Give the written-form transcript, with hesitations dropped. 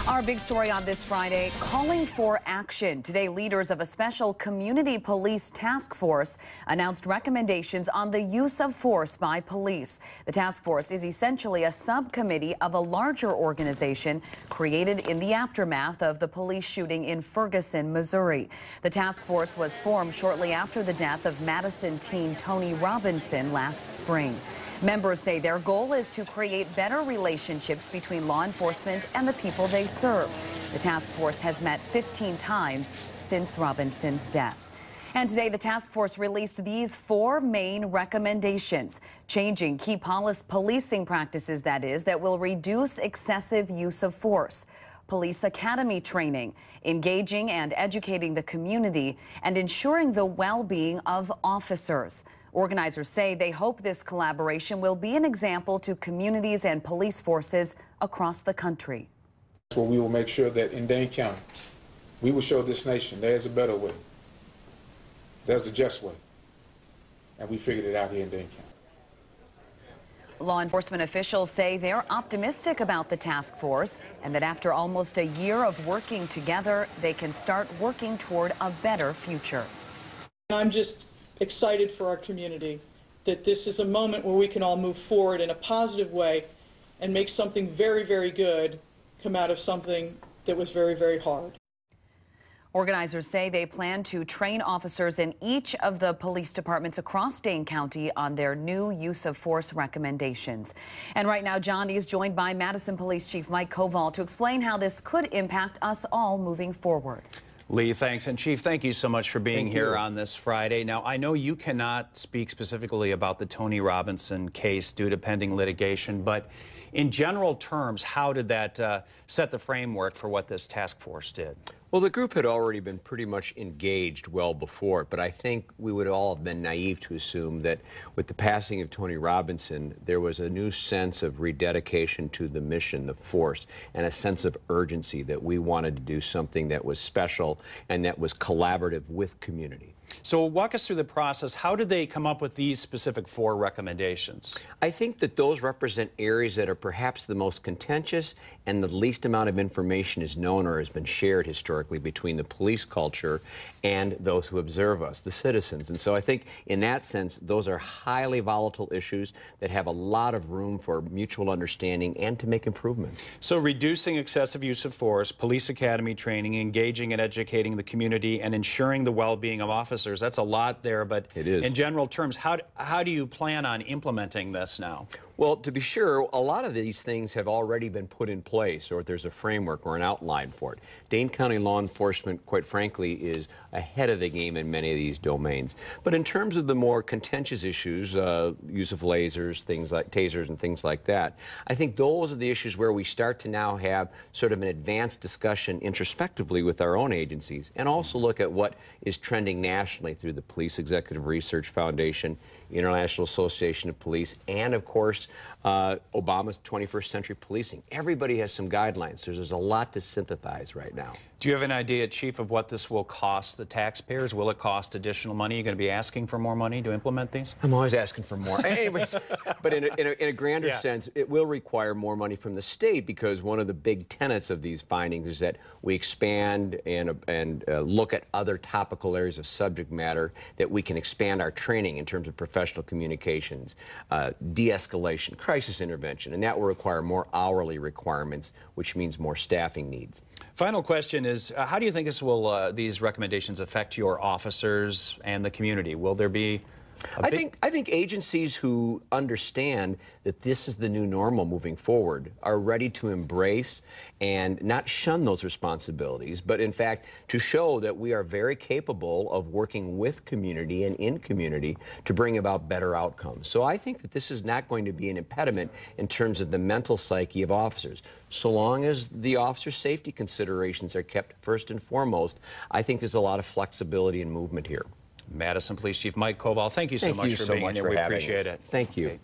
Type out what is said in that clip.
Our big story on this Friday, calling for action. Today, leaders of a special community police task force announced recommendations on the use of force by police. The task force is essentially a subcommittee of a larger organization created in the aftermath of the police shooting in Ferguson, Missouri. The task force was formed shortly after the death of Madison teen Tony Robinson last spring. Members say their goal is to create better relationships between law enforcement and the people they serve. The task force has met 15 times since Robinson's death. And today, the task force released these 4 main recommendations. Changing key policing practices, that will reduce excessive use of force. Police academy training, engaging and educating the community, and ensuring the well-being of officers. Organizers say they hope this collaboration will be an example to communities and police forces across the country. Well, we will make sure that in Dane County, we will show this nation there's a better way. There's a just way. And we figured it out here in Dane County. Law enforcement officials say they're optimistic about the task force and that after almost a year of working together, they can start working toward a better future. I'm just excited for our community that this is a moment where we can all move forward in a positive way and make something very, very good come out of something that was very, very hard. Organizers say they plan to train officers in each of the police departments across Dane County on their new use of force recommendations. And right now, John is joined by Madison Police Chief Mike Koval to explain how this could impact us all moving forward. Lee, thanks. And Chief, thank you so much for being here on this Friday. Now, I know you cannot speak specifically about the Tony Robinson case due to pending litigation, but in general terms, how did that set the framework for what this task force did? Well, the group had already been pretty much engaged well before it, but I think we would all have been naive to assume that with the passing of Tony Robinson, there was a new sense of rededication to the mission, the force, and a sense of urgency that we wanted to do something that was special and that was collaborative with community. So walk us through the process. How did they come up with these specific 4 recommendations? I think that those represent areas that are perhaps the most contentious and the least amount of information is known or has been shared historically between the police culture and those who observe us, the citizens. And so I think in that sense, those are highly volatile issues that have a lot of room for mutual understanding and to make improvements. So reducing excessive use of force, police academy training, engaging and educating the community, and ensuring the well-being of officers. That's a lot there, but it is. In general terms, how do you plan on implementing this now? Well, to be sure, a lot of these things have already been put in place, or there's a framework or an outline for it. Dane County law enforcement, quite frankly, is ahead of the game in many of these domains. But in terms of the more contentious issues, use of lasers, things like tasers and things like that, I think those are the issues where we start to now have sort of an advanced discussion introspectively with our own agencies, and also look at what is trending nationally through the Police Executive Research Foundation, International Association of Police, and of course, Obama's 21st Century Policing. Everybody has some guidelines. There's a lot to synthesize right now. Do you have an idea, Chief, of what this will cost the taxpayers? Will it cost additional money? Are you going to be asking for more money to implement these? I'm always asking for more. Anyway, but in a grander sense, it will require more money from the state, because one of the big tenets of these findings is that we expand and look at other topical areas of subject matter, that we can expand our training in terms of professional communications, de-escalation, crisis intervention, and that will require more hourly requirements, which means more staffing needs. Final question is, how do you think these recommendations affect your officers and the community? Will there be I think agencies who understand that this is the new normal moving forward are ready to embrace and not shun those responsibilities, but in fact to show that we are very capable of working with community and in community to bring about better outcomes. So I think that this is not going to be an impediment in terms of the mental psyche of officers. So long as the officer safety considerations are kept first and foremost, I think there's a lot of flexibility and movement here. Madison Police Chief Mike Koval, thank you so much for being here. We appreciate it. Thank you.